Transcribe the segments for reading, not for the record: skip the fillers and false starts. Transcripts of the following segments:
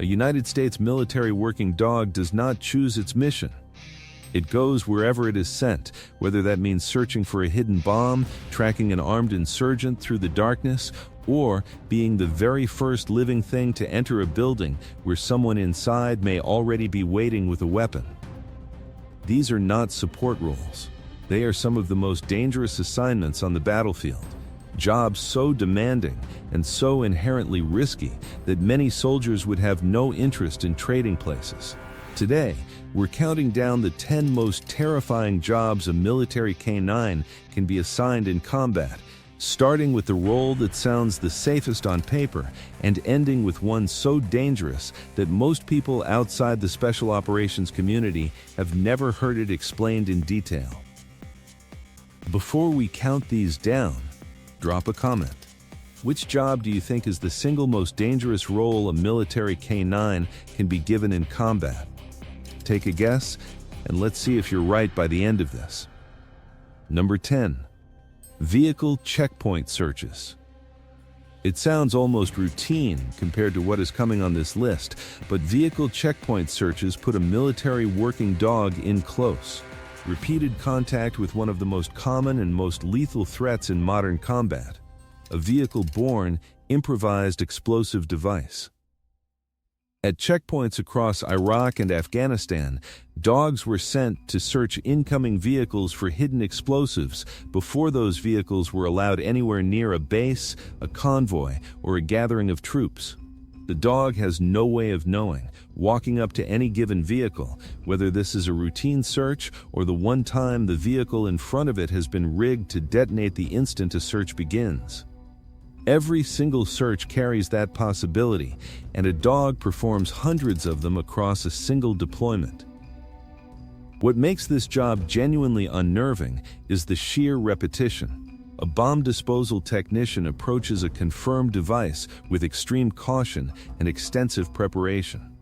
A United States military working dog does not choose its mission. It goes wherever it is sent, whether that means searching for a hidden bomb, tracking an armed insurgent through the darkness, or being the very first living thing to enter a building where someone inside may already be waiting with a weapon. These are not support roles. They are some of the most dangerous assignments on the battlefield. Jobs so demanding and so inherently risky that many soldiers would have no interest in trading places. Today, we're counting down the 10 most terrifying jobs a military K9 can be assigned in combat, starting with the role that sounds the safest on paper and ending with one so dangerous that most people outside the special operations community have never heard it explained in detail. Before we count these down, drop a comment. Which job do you think is the single most dangerous role a military K9 can be given in combat? Take a guess, and let's see if you're right by the end of this. Number 10. Vehicle checkpoint searches. It sounds almost routine compared to what is coming on this list, but vehicle checkpoint searches put a military working dog in close. Repeated contact with one of the most common and most lethal threats in modern combat, a vehicle-borne, improvised explosive device. At checkpoints across Iraq and Afghanistan, dogs were sent to search incoming vehicles for hidden explosives before those vehicles were allowed anywhere near a base, a convoy, or a gathering of troops. The dog has no way of knowing, walking up to any given vehicle, whether this is a routine search or the one time the vehicle in front of it has been rigged to detonate the instant a search begins. Every single search carries that possibility, and a dog performs hundreds of them across a single deployment. What makes this job genuinely unnerving is the sheer repetition. A bomb disposal technician approaches a confirmed device with extreme caution and extensive preparation.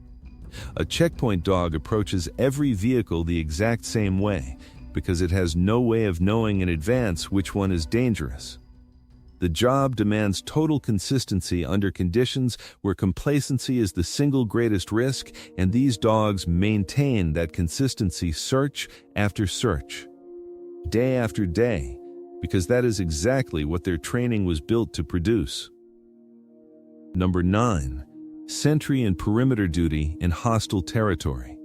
A checkpoint dog approaches every vehicle the exact same way, because it has no way of knowing in advance which one is dangerous. The job demands total consistency under conditions where complacency is the single greatest risk, and these dogs maintain that consistency search after search, day after day, because that is exactly what their training was built to produce. Number 9. Sentry and perimeter duty in hostile territory.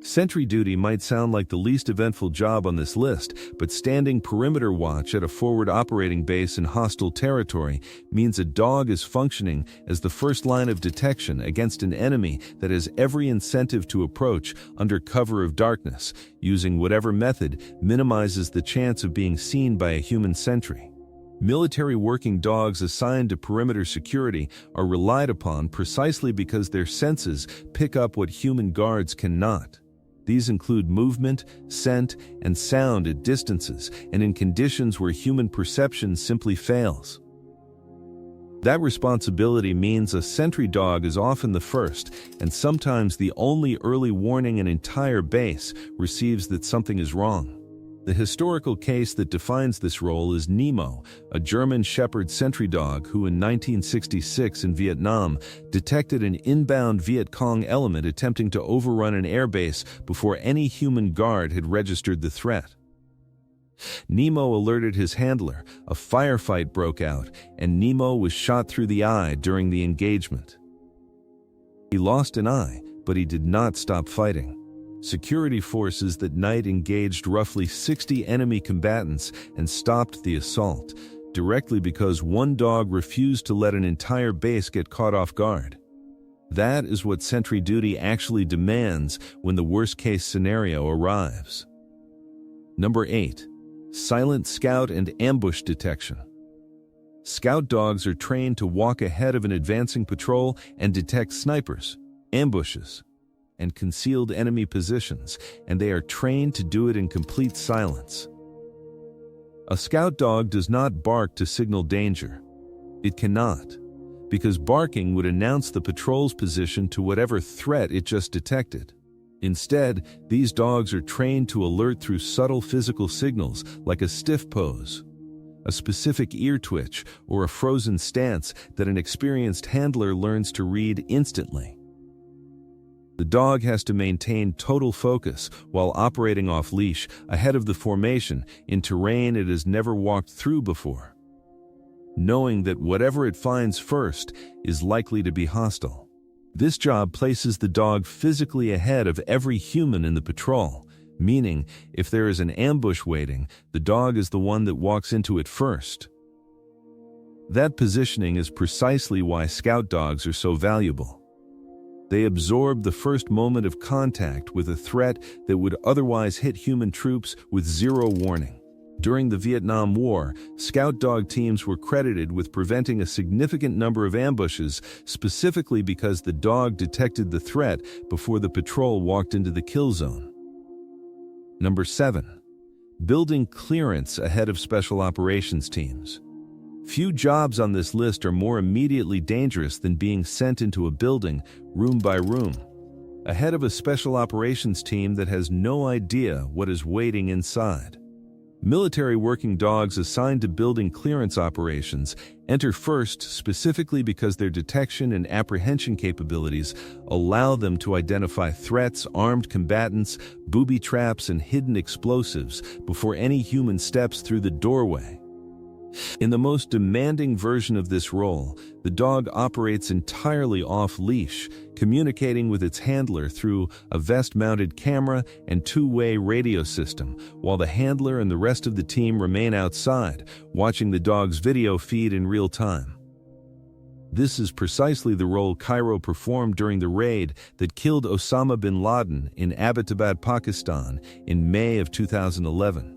Sentry duty might sound like the least eventful job on this list, but standing perimeter watch at a forward operating base in hostile territory means a dog is functioning as the first line of detection against an enemy that has every incentive to approach under cover of darkness, using whatever method minimizes the chance of being seen by a human sentry. Military working dogs assigned to perimeter security are relied upon precisely because their senses pick up what human guards cannot. These include movement, scent, and sound at distances and in conditions where human perception simply fails. That responsibility means a sentry dog is often the first, and sometimes the only early warning an entire base receives that something is wrong. The historical case that defines this role is Nemo, a German Shepherd sentry dog who in 1966 in Vietnam detected an inbound Viet Cong element attempting to overrun an airbase before any human guard had registered the threat. Nemo alerted his handler, a firefight broke out, and Nemo was shot through the eye during the engagement. He lost an eye, but he did not stop fighting. Security forces that night engaged roughly 60 enemy combatants and stopped the assault, directly because one dog refused to let an entire base get caught off guard. That is what sentry duty actually demands when the worst-case scenario arrives. Number 8. Silent scout and ambush detection. Scout dogs are trained to walk ahead of an advancing patrol and detect snipers, ambushes, and concealed enemy positions, and they are trained to do it in complete silence. A scout dog does not bark to signal danger. It cannot, because barking would announce the patrol's position to whatever threat it just detected. Instead, these dogs are trained to alert through subtle physical signals like a stiff pose, a specific ear twitch, or a frozen stance that an experienced handler learns to read instantly. The dog has to maintain total focus while operating off-leash ahead of the formation in terrain it has never walked through before, knowing that whatever it finds first is likely to be hostile. This job places the dog physically ahead of every human in the patrol, meaning if there is an ambush waiting, the dog is the one that walks into it first. That positioning is precisely why scout dogs are so valuable. They absorb the first moment of contact with a threat that would otherwise hit human troops with zero warning. During the Vietnam War, scout dog teams were credited with preventing a significant number of ambushes specifically because the dog detected the threat before the patrol walked into the kill zone. Number 7. Building clearance ahead of special operations teams. Few jobs on this list are more immediately dangerous than being sent into a building, room by room, ahead of a special operations team that has no idea what is waiting inside. Military working dogs assigned to building clearance operations enter first specifically because their detection and apprehension capabilities allow them to identify threats, armed combatants, booby traps, and hidden explosives before any human steps through the doorway. In the most demanding version of this role, the dog operates entirely off-leash, communicating with its handler through a vest-mounted camera and two-way radio system, while the handler and the rest of the team remain outside, watching the dog's video feed in real time. This is precisely the role Cairo performed during the raid that killed Osama bin Laden in Abbottabad, Pakistan, in May of 2011.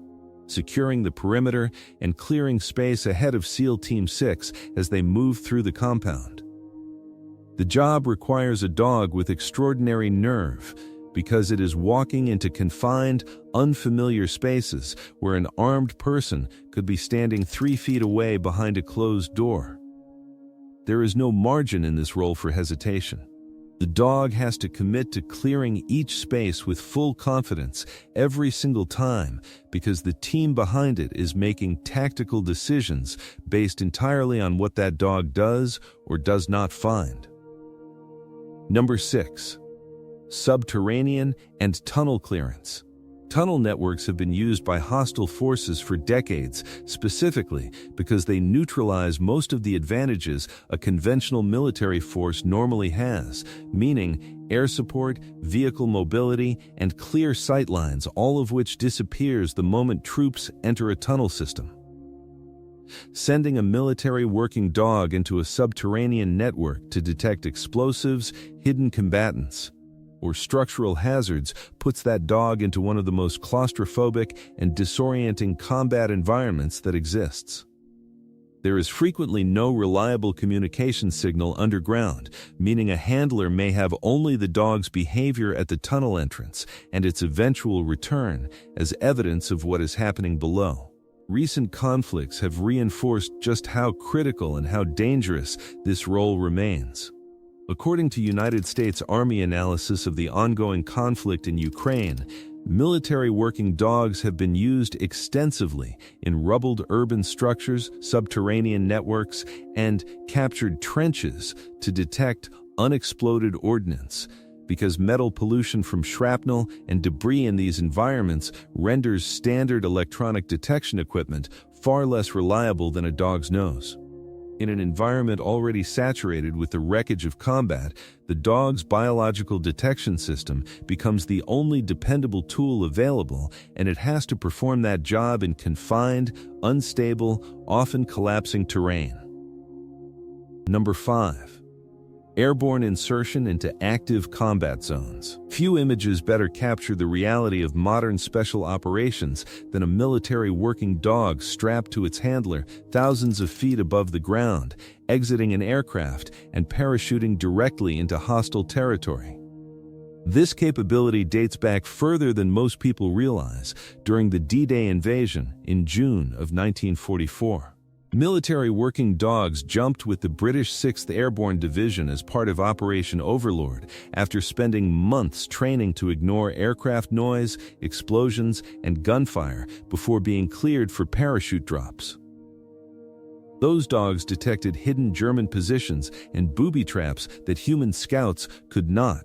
Securing the perimeter and clearing space ahead of SEAL Team 6 as they move through the compound. The job requires a dog with extraordinary nerve because it is walking into confined, unfamiliar spaces where an armed person could be standing 3 feet away behind a closed door. There is no margin in this role for hesitation. The dog has to commit to clearing each space with full confidence every single time because the team behind it is making tactical decisions based entirely on what that dog does or does not find. Number 6. Subterranean and tunnel clearance. Tunnel networks have been used by hostile forces for decades, specifically because they neutralize most of the advantages a conventional military force normally has, meaning air support, vehicle mobility, and clear sight lines, all of which disappears the moment troops enter a tunnel system. Sending a military working dog into a subterranean network to detect explosives, hidden combatants, or structural hazards puts that dog into one of the most claustrophobic and disorienting combat environments that exists. There is frequently no reliable communication signal underground, meaning a handler may have only the dog's behavior at the tunnel entrance and its eventual return as evidence of what is happening below. Recent conflicts have reinforced just how critical and how dangerous this role remains. According to United States Army analysis of the ongoing conflict in Ukraine, military working dogs have been used extensively in rubbled urban structures, subterranean networks, and captured trenches to detect unexploded ordnance, because metal pollution from shrapnel and debris in these environments renders standard electronic detection equipment far less reliable than a dog's nose. In an environment already saturated with the wreckage of combat, the dog's biological detection system becomes the only dependable tool available, and it has to perform that job in confined, unstable, often collapsing terrain. Number 5. Airborne insertion into active combat zones. Few images better capture the reality of modern special operations than a military working dog strapped to its handler thousands of feet above the ground, exiting an aircraft and parachuting directly into hostile territory. This capability dates back further than most people realize, during the D-Day invasion in June of 1944. Military working dogs jumped with the British 6th Airborne Division as part of Operation Overlord after spending months training to ignore aircraft noise, explosions, and gunfire before being cleared for parachute drops. Those dogs detected hidden German positions and booby traps that human scouts could not.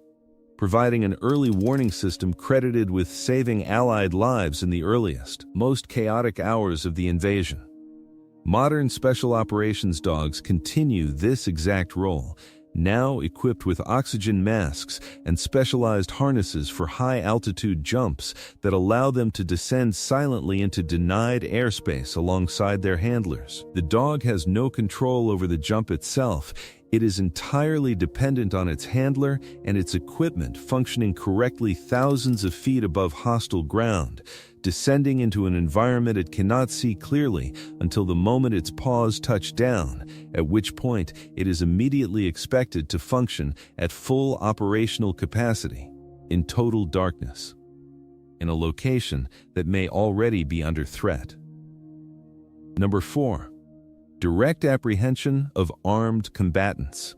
providing an early warning system credited with saving Allied lives in the earliest, most chaotic hours of the invasion. Modern special operations dogs continue this exact role, now equipped with oxygen masks and specialized harnesses for high-altitude jumps that allow them to descend silently into denied airspace alongside their handlers. The dog has no control over the jump itself. It is entirely dependent on its handler and its equipment functioning correctly thousands of feet above hostile ground, descending into an environment it cannot see clearly until the moment its paws touch down, at which point it is immediately expected to function at full operational capacity, in total darkness, in a location that may already be under threat. Number 4. Direct apprehension of armed combatants.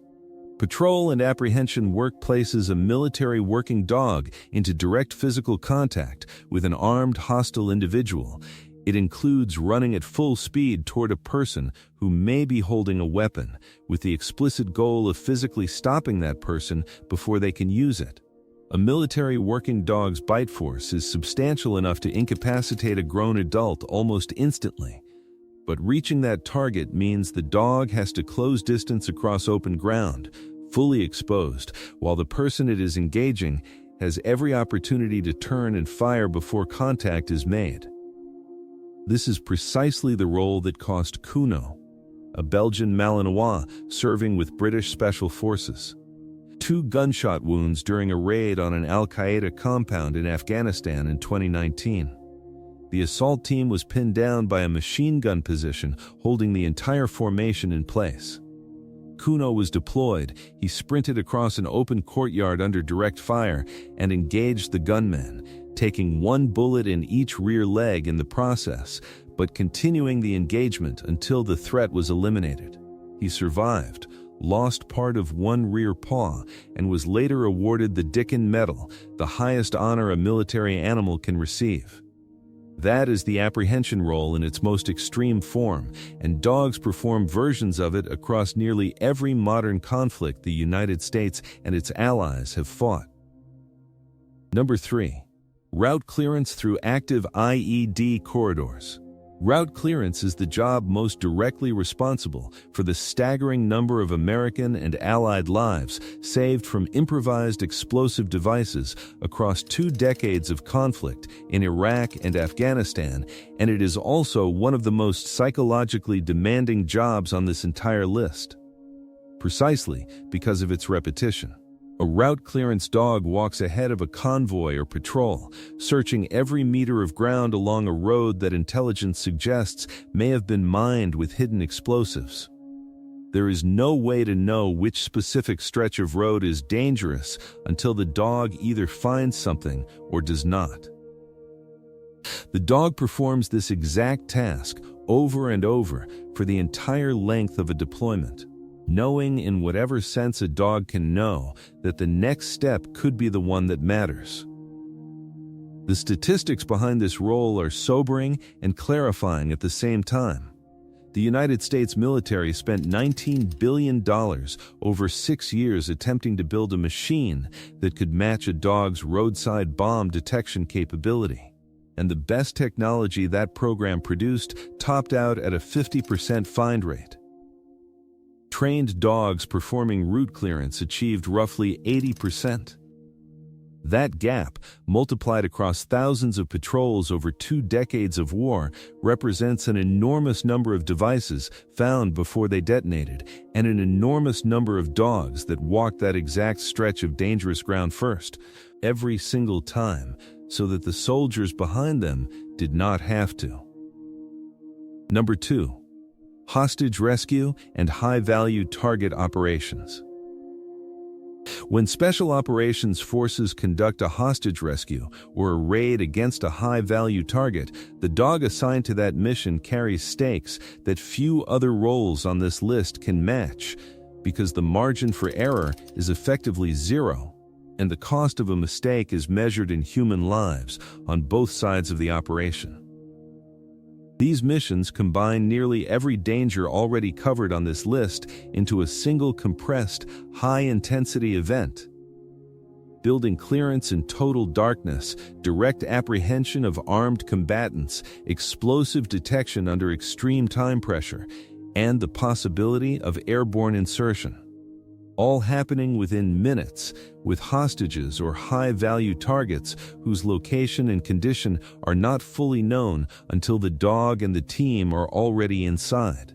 Patrol and apprehension work places a military working dog into direct physical contact with an armed hostile individual. It includes running at full speed toward a person who may be holding a weapon, with the explicit goal of physically stopping that person before they can use it. A military working dog's bite force is substantial enough to incapacitate a grown adult almost instantly. But reaching that target means the dog has to close distance across open ground, fully exposed, while the person it is engaging has every opportunity to turn and fire before contact is made. This is precisely the role that cost Kuno, a Belgian Malinois serving with British Special Forces, 2 gunshot wounds during a raid on an Al-Qaeda compound in Afghanistan in 2019. The assault team was pinned down by a machine gun position holding the entire formation in place. Kuno was deployed. He sprinted across an open courtyard under direct fire and engaged the gunmen, taking 1 bullet in each rear leg in the process, but continuing the engagement until the threat was eliminated. He survived, lost part of 1 rear paw, and was later awarded the Dickin Medal, the highest honor a military animal can receive. That is the apprehension role in its most extreme form, and dogs perform versions of it across nearly every modern conflict the United States and its allies have fought. Number 3. Route clearance through active IED corridors. Route clearance is the job most directly responsible for the staggering number of American and Allied lives saved from improvised explosive devices across 2 decades of conflict in Iraq and Afghanistan, and it is also one of the most psychologically demanding jobs on this entire list, precisely because of its repetition. A route clearance dog walks ahead of a convoy or patrol, searching every meter of ground along a road that intelligence suggests may have been mined with hidden explosives. There is no way to know which specific stretch of road is dangerous until the dog either finds something or does not. The dog performs this exact task over and over for the entire length of a deployment, knowing in whatever sense a dog can know that the next step could be the one that matters. The statistics behind this role are sobering and clarifying at the same time. The United States military spent $19 billion over 6 years attempting to build a machine that could match a dog's roadside bomb detection capability. And the best technology that program produced topped out at a 50% find rate. Trained dogs performing route clearance achieved roughly 80%. That gap, multiplied across thousands of patrols over 2 decades of war, represents an enormous number of devices found before they detonated, and an enormous number of dogs that walked that exact stretch of dangerous ground first, every single time, so that the soldiers behind them did not have to. Number 2. Hostage rescue and high-value target operations. When Special Operations Forces conduct a hostage rescue or a raid against a high-value target, the dog assigned to that mission carries stakes that few other roles on this list can match, because the margin for error is effectively zero, and the cost of a mistake is measured in human lives on both sides of the operation. These missions combine nearly every danger already covered on this list into a single compressed, high-intensity event. building clearance in total darkness, direct apprehension of armed combatants, explosive detection under extreme time pressure, and the possibility of airborne insertion. All happening within minutes, with hostages or high-value targets whose location and condition are not fully known until the dog and the team are already inside.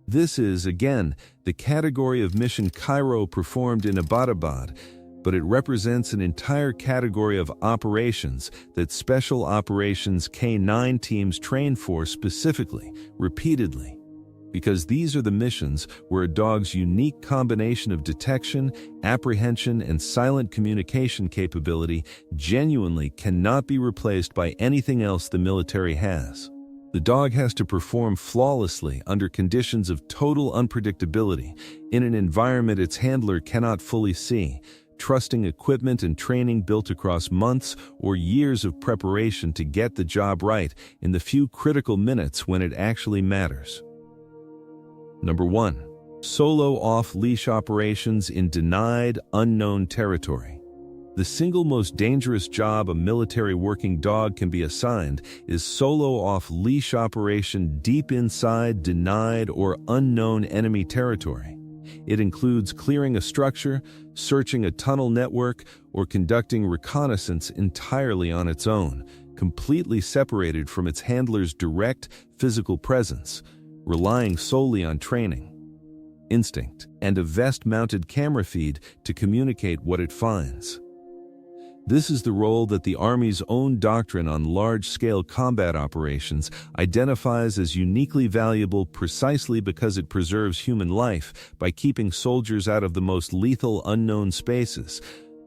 This is, again, the category of mission Cairo performed in Abbottabad, but it represents an entire category of operations that Special Operations K-9 teams train for specifically, repeatedly. Because these are the missions where a dog's unique combination of detection, apprehension, and silent communication capability genuinely cannot be replaced by anything else the military has. The dog has to perform flawlessly under conditions of total unpredictability, in an environment its handler cannot fully see, trusting equipment and training built across months or years of preparation to get the job right in the few critical minutes when it actually matters. Number 1. Solo off-leash operations in denied, unknown territory. The single most dangerous job a military working dog can be assigned is solo off-leash operation deep inside denied or unknown enemy territory. It includes clearing a structure, searching a tunnel network, or conducting reconnaissance entirely on its own, completely separated from its handler's direct physical presence, relying solely on training, instinct, and a vest-mounted camera feed to communicate what it finds. This is the role that the Army's own doctrine on large-scale combat operations identifies as uniquely valuable precisely because it preserves human life by keeping soldiers out of the most lethal unknown spaces.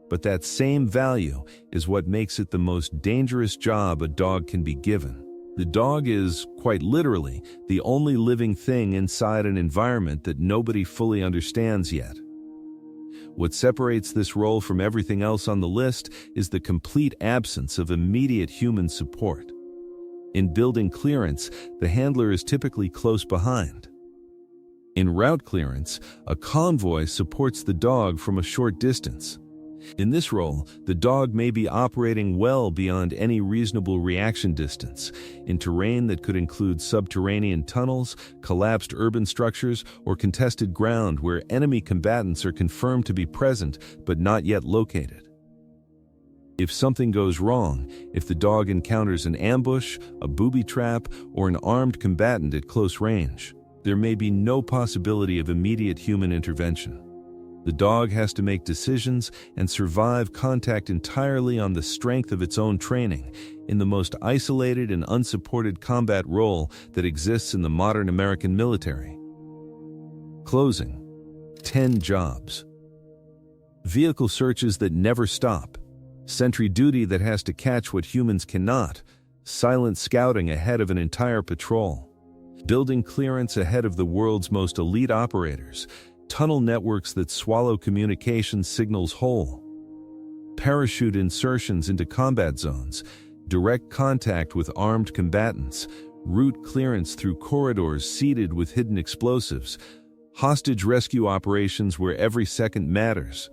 But that same value is what makes it the most dangerous job a dog can be given. The dog is, quite literally, the only living thing inside an environment that nobody fully understands yet. What separates this role from everything else on the list is the complete absence of immediate human support. In building clearance, the handler is typically close behind. In route clearance, a convoy supports the dog from a short distance. In this role, the dog may be operating well beyond any reasonable reaction distance, in terrain that could include subterranean tunnels, collapsed urban structures, or contested ground where enemy combatants are confirmed to be present but not yet located. If something goes wrong, if the dog encounters an ambush, a booby trap, or an armed combatant at close range, there may be no possibility of immediate human intervention. The dog has to make decisions and survive contact entirely on the strength of its own training, in the most isolated and unsupported combat role that exists in the modern American military. Closing. 10 jobs. Vehicle searches that never stop. Sentry duty that has to catch what humans cannot. Silent scouting ahead of an entire patrol. Building clearance ahead of the world's most elite operators. Tunnel networks that swallow communication signals whole. Parachute insertions into combat zones. Direct contact with armed combatants. Route clearance through corridors seeded with hidden explosives. Hostage rescue operations where every second matters.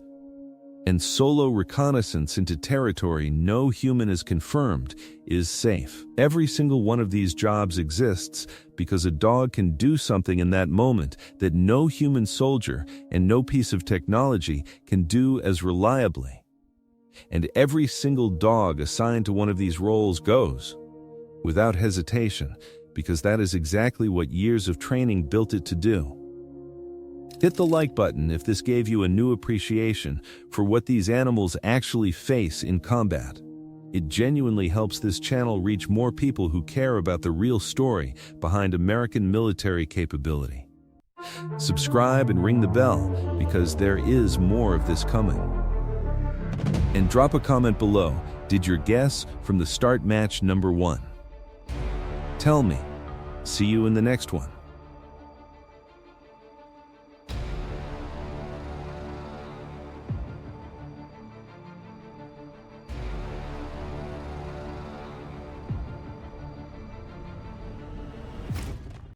And solo reconnaissance into territory no human is confirmed is safe. Every single one of these jobs exists because a dog can do something in that moment that no human soldier and no piece of technology can do as reliably. And every single dog assigned to one of these roles goes, without hesitation, because that is exactly what years of training built it to do. Hit the like button if this gave you a new appreciation for what these animals actually face in combat. It genuinely helps this channel reach more people who care about the real story behind American military capability. Subscribe and ring the bell because there is more of this coming. And drop a comment below. Did your guess from the start match number 1? Tell me. See you in the next one.